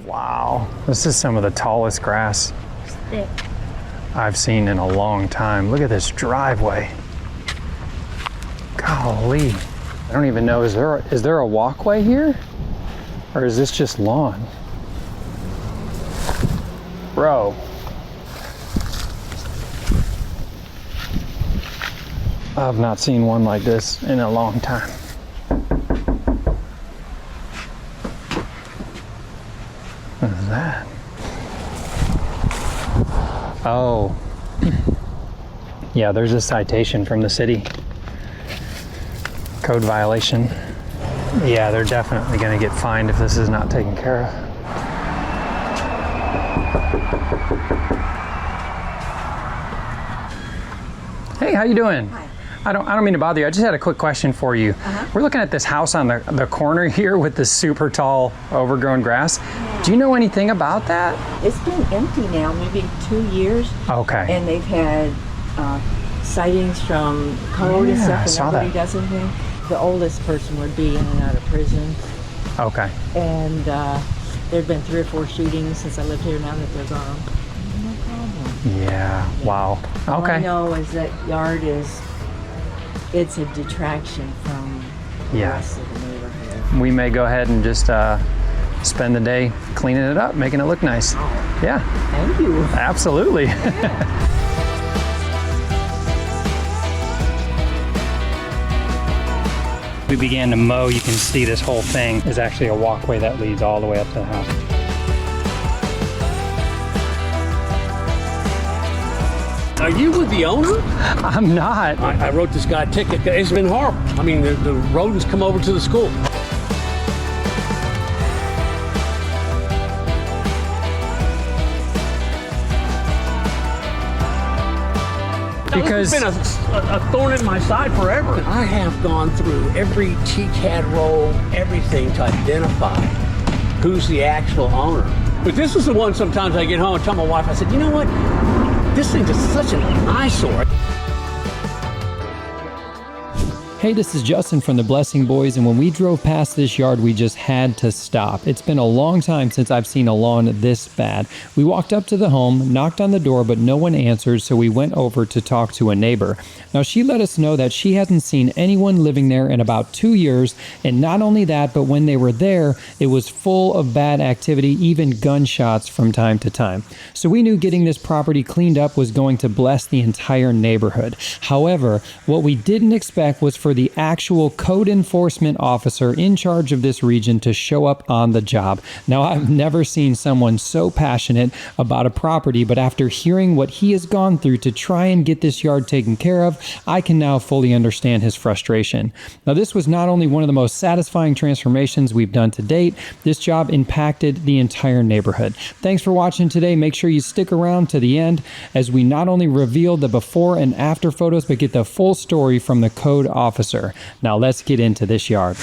Wow, this is some of the tallest grass It's thick. I've seen in a long time. Look at this driveway. Golly. I don't even know, is there a walkway here? Or is this just lawn? Bro. I've not seen one like this in a long time. What is that? Oh. Yeah, there's a citation from the city. Code violation. Yeah, they're definitely gonna get fined if this is not taken care of. Hey, how you doing? Hi. I don't mean to bother you. I just had a quick question for you. We're looking at this house on the corner here with this super tall overgrown grass. Yeah. Do you know anything about that? It's been empty now, maybe 2 years. Okay. And they've had sightings from code and Yeah, I stuff, saw and nobody that. does anything. The oldest person would be in and out of prison. Okay. And there've been 3 or 4 shootings since I lived here. Now that they're gone, no problem. Yeah. Wow. All I Okay. know is that yard it's a detraction from the Yeah. rest of the neighborhood. We may go ahead and just spend the day cleaning it up, making it look nice. Yeah. Thank you. Absolutely. We began to mow. You can see this whole thing is actually a walkway that leads all the way up to the house. Are you with the owner? I'm not. I wrote this guy a ticket. It's been horrible. I mean, the rodents come over to the school. Because It's been a thorn in my side forever. I have gone through every TCAD roll, everything to identify who's the actual owner. But this is the one sometimes I get home and tell my wife, I said, you know what? This thing's just such an eyesore. Hey, this is Justin from the Blessing Boys, and when we drove past this yard, we just had to stop. It's been a long time since I've seen a lawn this bad. We walked up to the home, knocked on the door, but no one answered, so we went over to talk to a neighbor. Now, she let us know that she hasn't seen anyone living there in about 2 years, and not only that, but when they were there, it was full of bad activity, even gunshots from time to time. So we knew getting this property cleaned up was going to bless the entire neighborhood. However, what we didn't expect was for the actual code enforcement officer in charge of this region to show up on the job. Now, I've never seen someone so passionate about a property, but after hearing what he has gone through to try and get this yard taken care of, I can now fully understand his frustration. Now, this was not only one of the most satisfying transformations we've done to date, this job impacted the entire neighborhood. Thanks for watching today. Make sure you stick around to the end as we not only reveal the before and after photos, but get the full story from the code officer. Now let's get into this yard.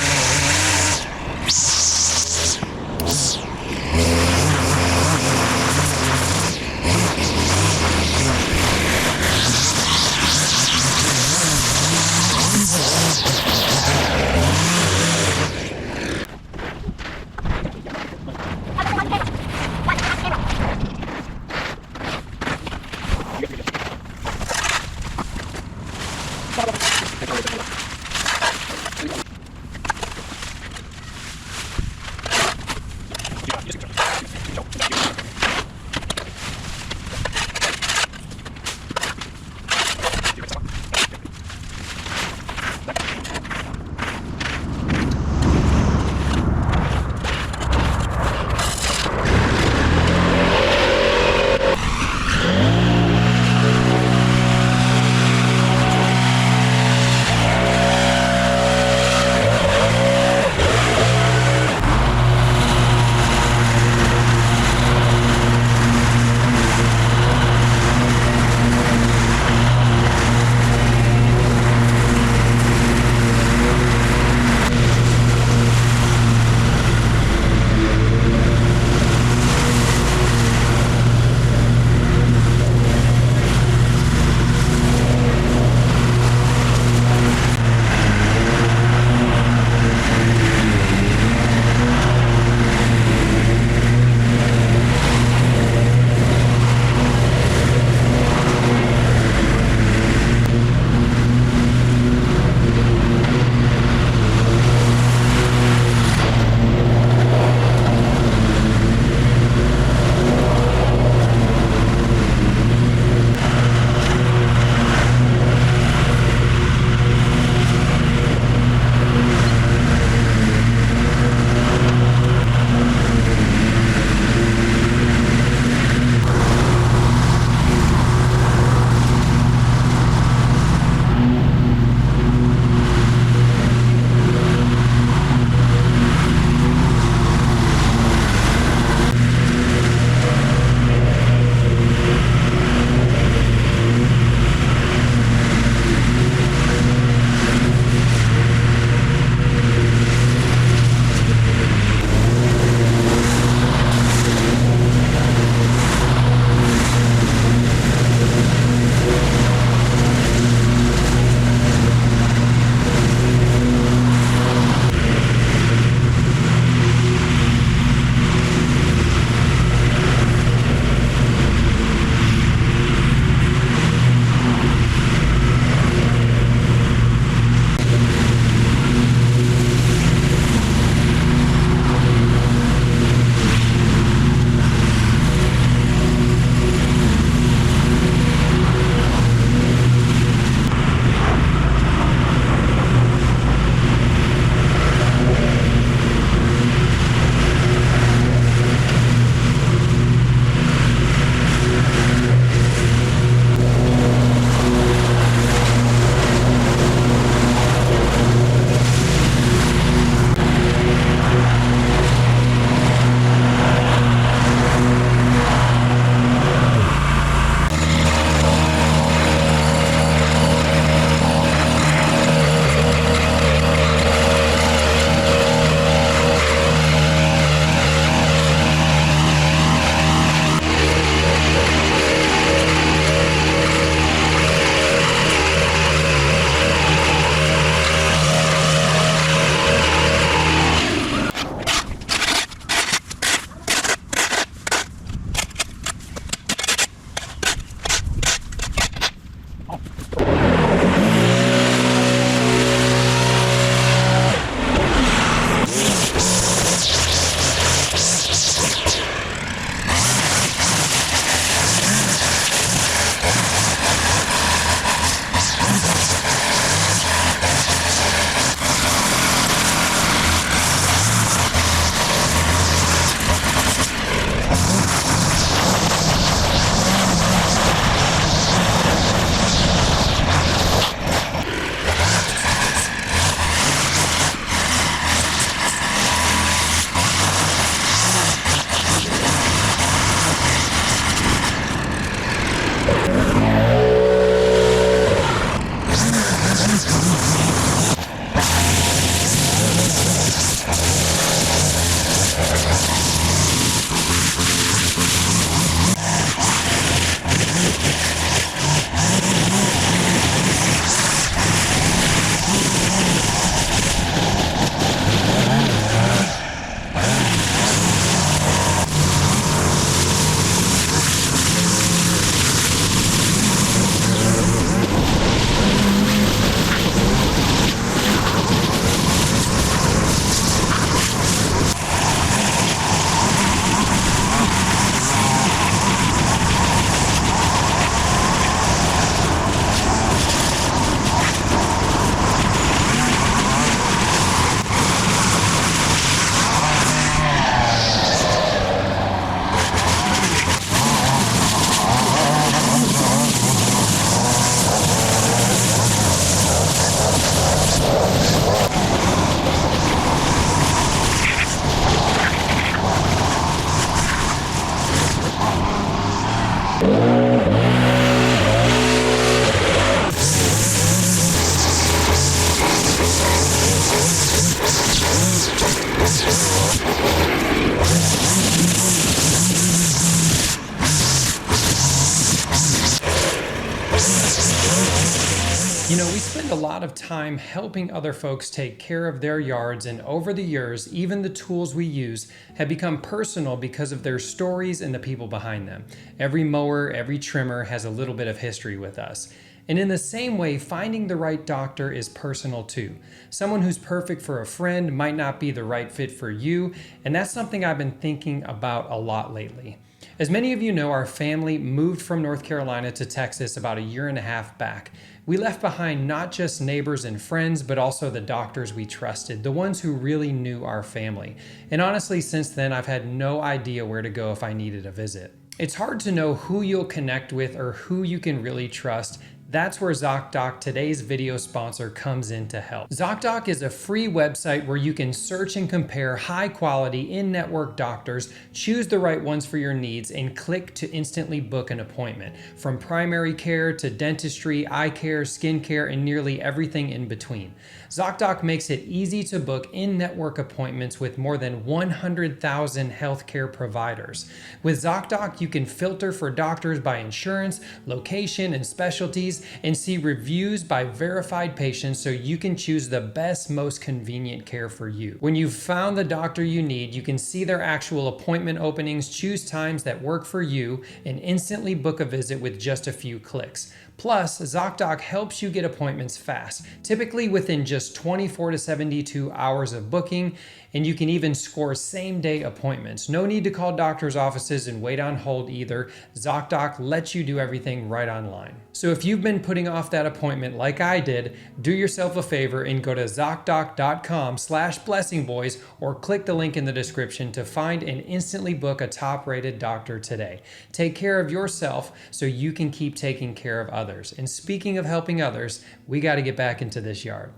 You know, we spend a lot of time helping other folks take care of their yards, and over the years, even the tools we use have become personal because of their stories and the people behind them. Every mower, every trimmer has a little bit of history with us. And in the same way, finding the right doctor is personal too. Someone who's perfect for a friend might not be the right fit for you, and that's something I've been thinking about a lot lately. As many of you know, our family moved from North Carolina to Texas about a year and a half back. We left behind not just neighbors and friends, but also the doctors we trusted, the ones who really knew our family. And honestly, since then, I've had no idea where to go if I needed a visit. It's hard to know who you'll connect with or who you can really trust. That's where ZocDoc, today's video sponsor, comes in to help. ZocDoc is a free website where you can search and compare high-quality, in-network doctors, choose the right ones for your needs, and click to instantly book an appointment. From primary care to dentistry, eye care, skin care, and nearly everything in between. ZocDoc makes it easy to book in-network appointments with more than 100,000 healthcare providers. With ZocDoc, you can filter for doctors by insurance, location, and specialties, and see reviews by verified patients so you can choose the best, most convenient care for you. When you've found the doctor you need, you can see their actual appointment openings, choose times that work for you, and instantly book a visit with just a few clicks. Plus, ZocDoc helps you get appointments fast, typically within just 24 to 72 hours of booking, and you can even score same-day appointments. No need to call doctor's offices and wait on hold either. ZocDoc lets you do everything right online. So if you've been putting off that appointment like I did, do yourself a favor and go to ZocDoc.com/blessingboys or click the link in the description to find and instantly book a top-rated doctor today. Take care of yourself so you can keep taking care of others. And speaking of helping others, we got to get back into this yard.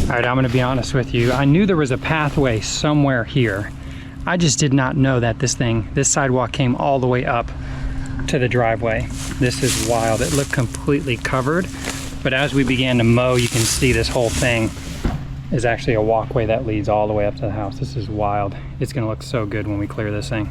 All right, I'm gonna be honest with you. I knew there was a pathway somewhere here. I just did not know that this sidewalk came all the way up to the driveway. This is wild. It looked completely covered, but as we began to mow, you can see this whole thing is actually a walkway that leads all the way up to the house. This is wild. It's gonna look so good when we clear this thing.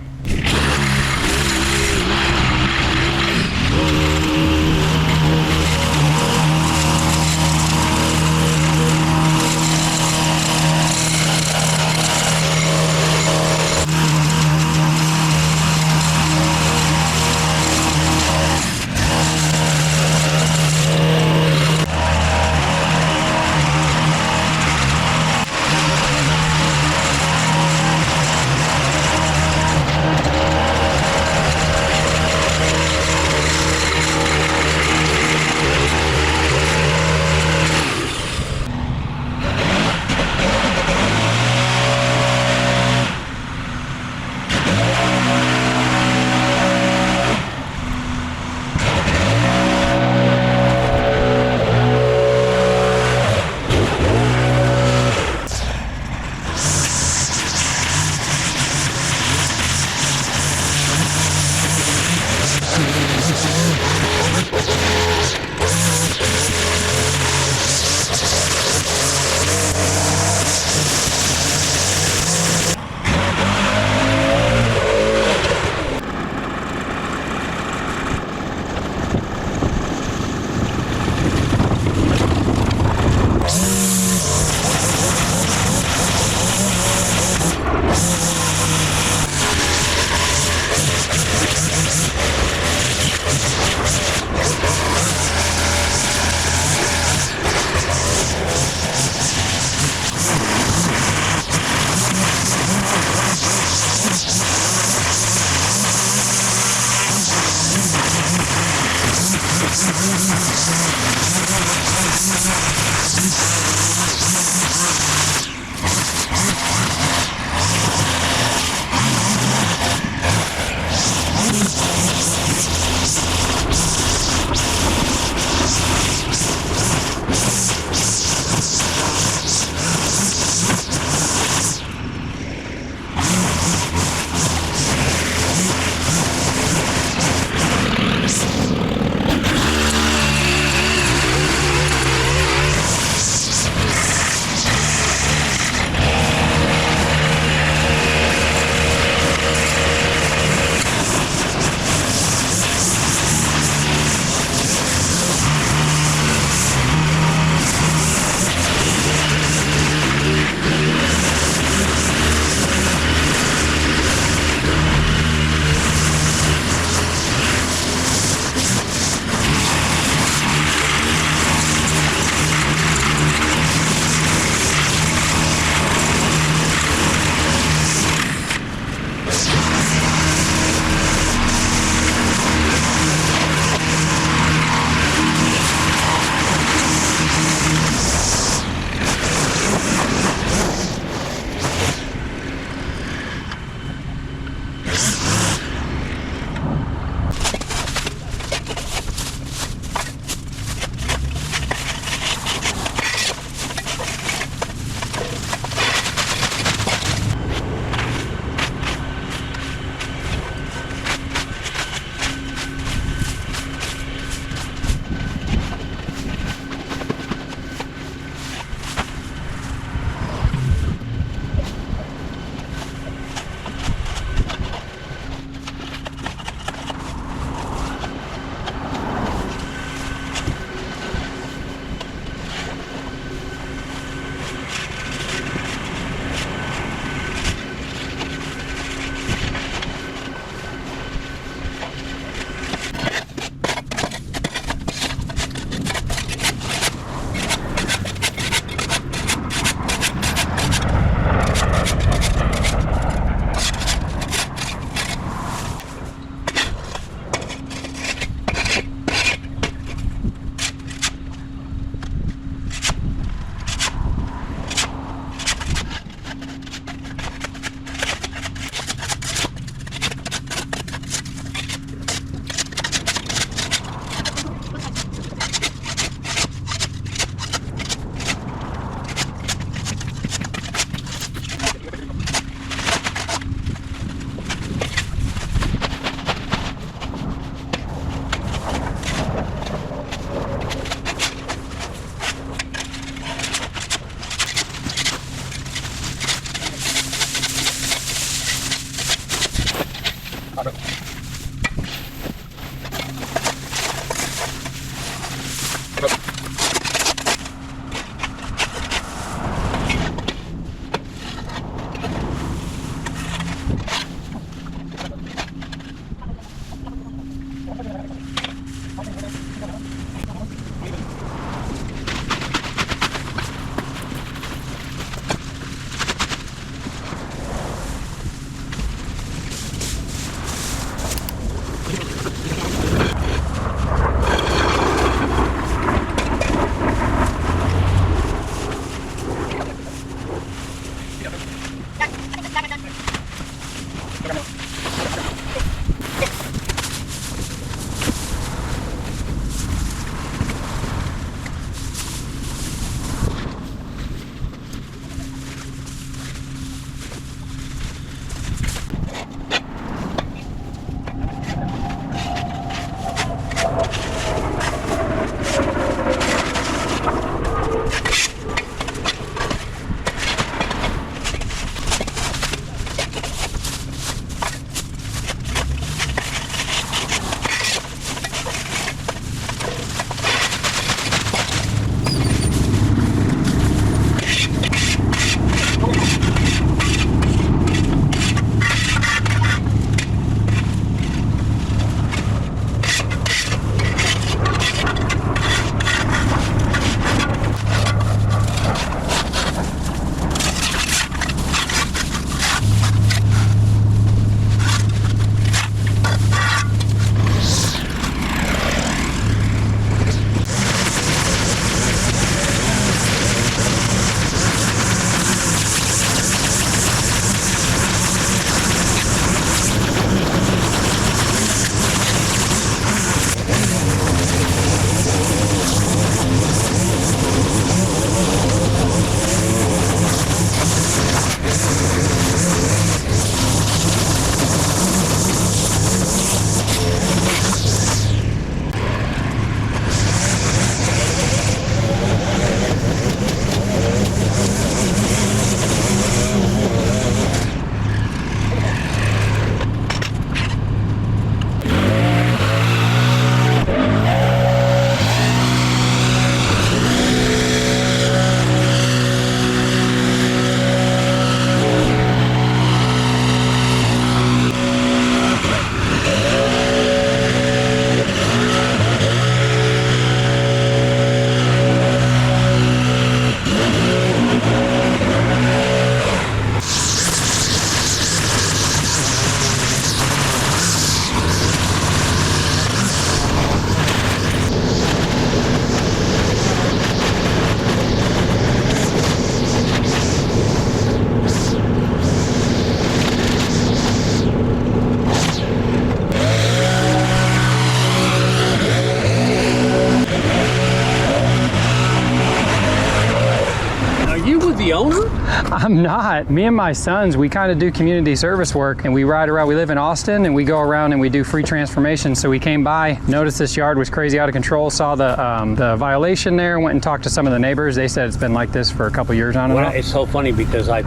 I'm not. Me and my sons, we kind of do community service work, and we ride around. We live in Austin, and we go around and we do free transformation. So we came by, noticed this yard was crazy out of control, saw the violation there, went and talked to some of the neighbors. They said it's been like this for a couple years on and Well, off. it's so funny because I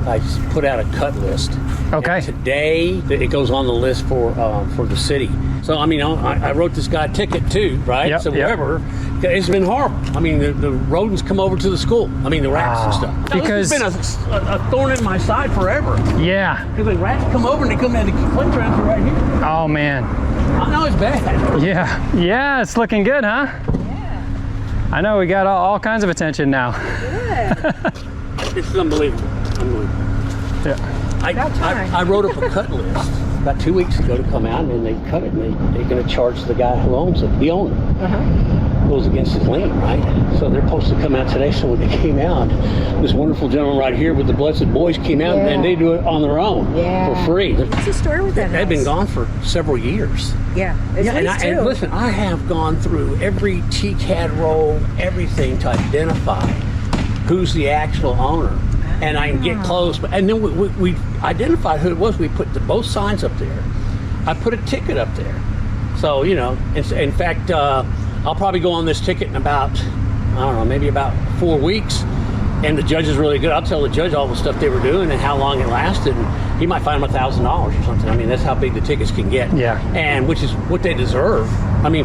put out a cut list. Okay. And today it goes on the list for the city. So I mean, I wrote this guy a ticket too, right? Yep, so yep. whatever. It's been horrible. I mean, the rodents come over to the school. I mean, the rats and stuff. Because- It's been a thorn in my side forever. Yeah. Because the rats come over and they come in the foot transfer right here. Oh man. I know it's bad. Yeah. Yeah, it's looking good, huh? Yeah. I know we got all kinds of attention now. Good. It's unbelievable. Unbelievable. Yeah. About time. I wrote up a cut list about 2 weeks ago to come out, and then they cut it, and they're going to charge the guy who owns it, the owner. Goes against his lien, right? So they're supposed to come out today. So when they came out, this wonderful gentleman right here with the Blessed Boys came out, and they do it on their own for free. What's the story with that? They've been gone for several years. Yeah. At least And two. listen, I have gone through every TCAD roll, everything to identify who's the actual owner. And I can get close. And then we identified who it was. We put both signs up there. I put a ticket up there. So, you know, in fact, I'll probably go on this ticket in about, I don't know, maybe about 4 weeks. And the judge is really good. I'll tell the judge all the stuff they were doing and how long it lasted. And he might fine them $1,000 or something. I mean, that's how big the tickets can get. Yeah. And which is what they deserve. I mean,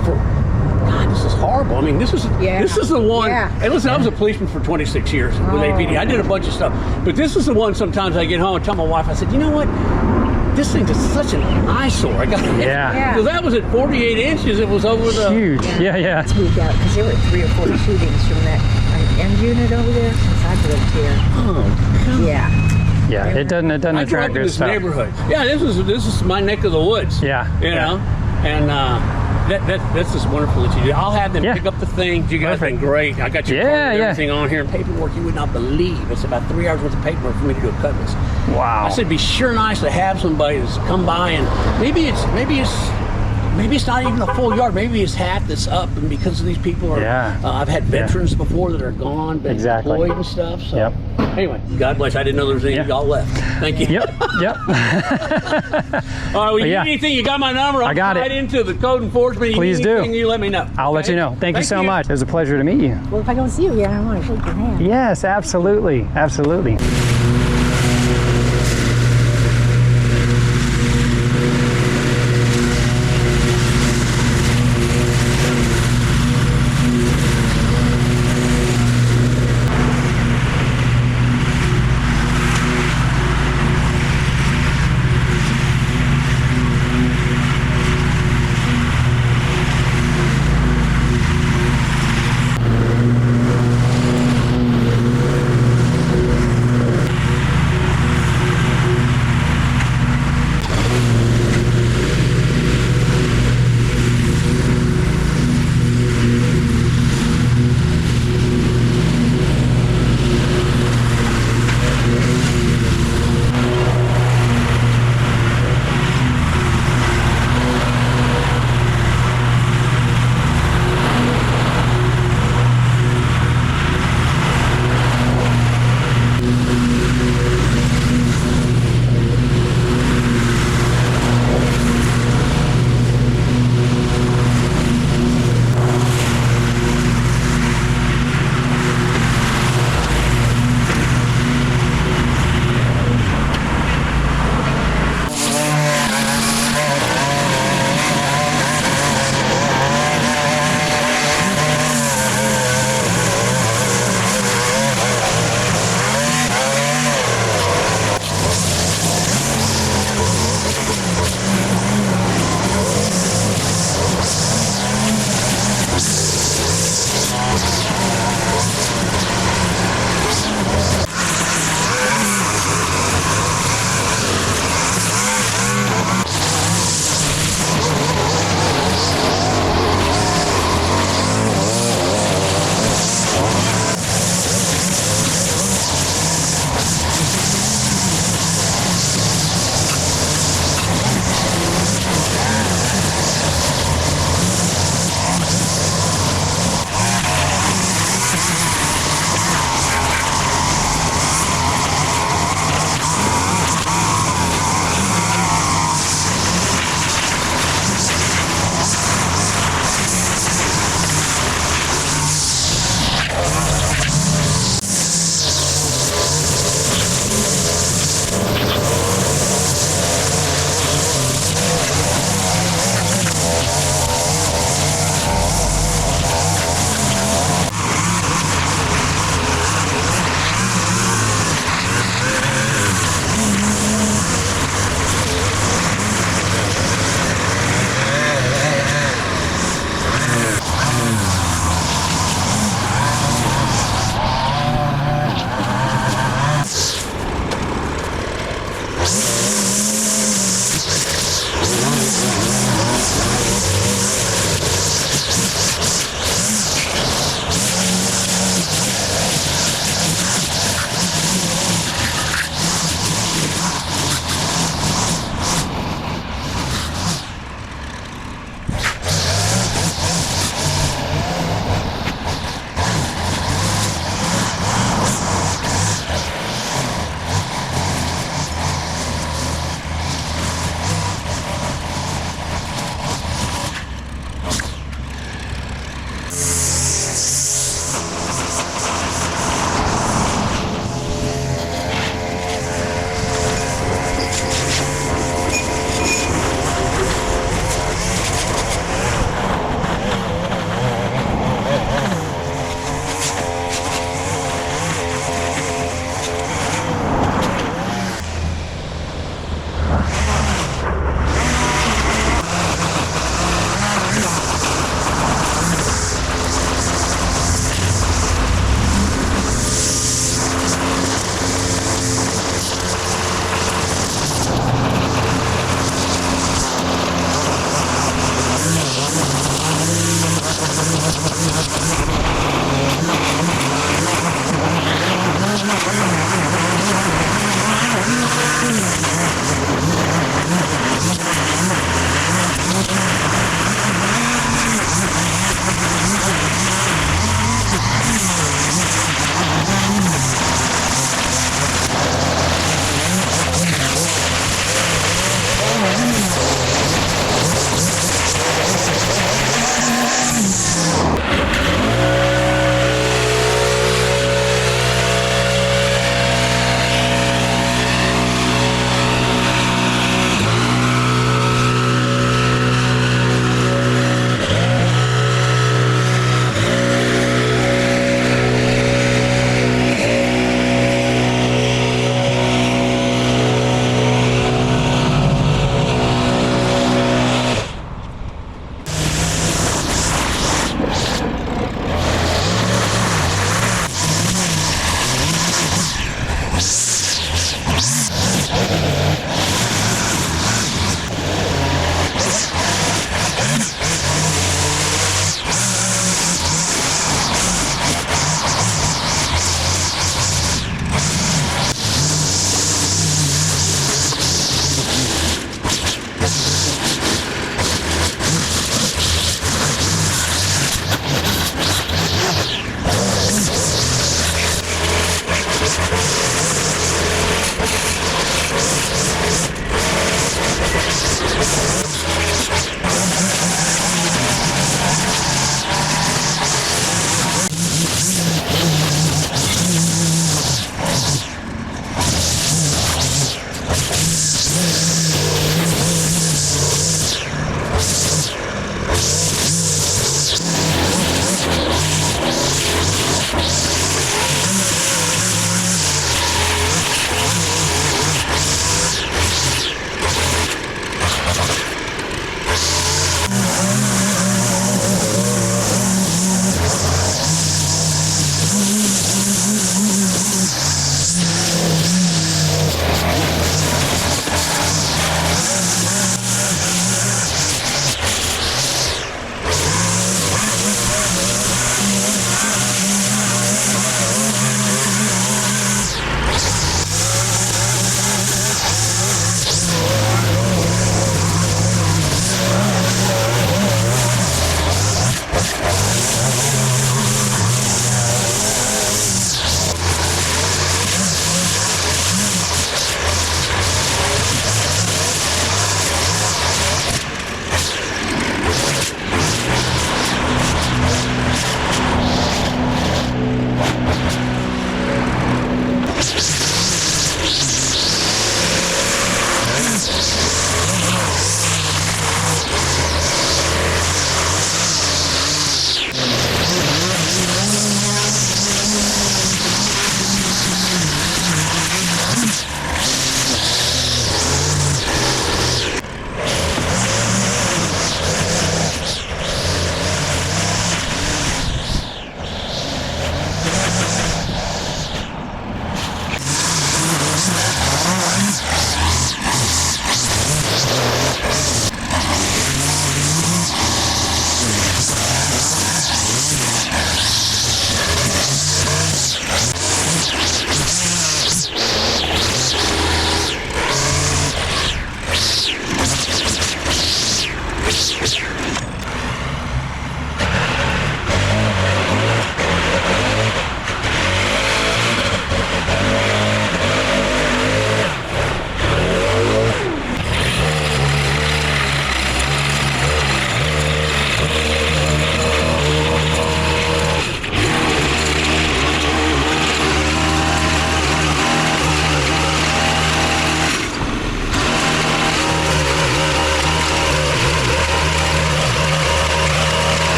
God, this is horrible. I mean, this is the one. Yeah. And listen, I was a policeman for 26 years with APD. I did a bunch of stuff, but this is the one. Sometimes I get home and tell my wife, I said, you know what? This thing's just such an eyesore. I got Yeah. because that was at 48 inches. It was over the Huge. Yeah. It's moved out because there were 3 or 4 shootings from that end unit over there since I've lived here. Oh, Yeah. Yeah. It doesn't I grew attract up in good this stuff. neighborhood. Yeah, this is my neck of the woods. Yeah. You know, and that's just wonderful that you do. I'll have them pick up the thing. You guys have been great. I got your card and everything on here and paperwork you would not believe. It's about 3 hours worth of paperwork for me to do a cut list. Wow. I said, it'd be sure nice to have somebody that's come by and maybe it's not even a full yard. Maybe it's half that's up, and because of these people are, I've had veterans before that are gone, been employed and stuff. So anyway, God bless. I didn't know there was any of y'all left. Thank you. Yep. All right. Well, you need anything? You got my number. I'll I got right it. into the code enforcement. Please you need anything, you let me know. I'll let you know. Thank you so much. It was a pleasure to meet you. Well, if I don't see you again, I want to shake your hand. Yes, absolutely. Absolutely.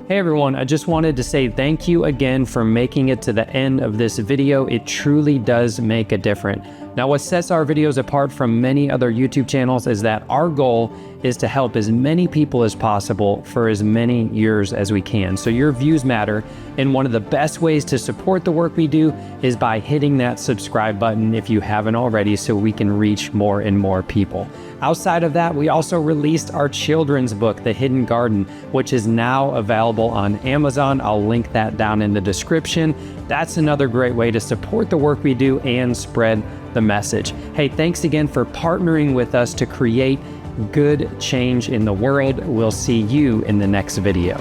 Hey everyone, I just wanted to say thank you again for making it to the end of this video. It truly does make a difference. Now, what sets our videos apart from many other YouTube channels is that our goal is to help as many people as possible for as many years as we can. So your views matter, and one of the best ways to support the work we do is by hitting that subscribe button if you haven't already, so we can reach more and more people. Outside of that, we also released our children's book, The Hidden Garden, which is now available on Amazon. I'll link that down in the description. That's another great way to support the work we do and spread the message. Hey, thanks again for partnering with us to create good change in the world. We'll see you in the next video.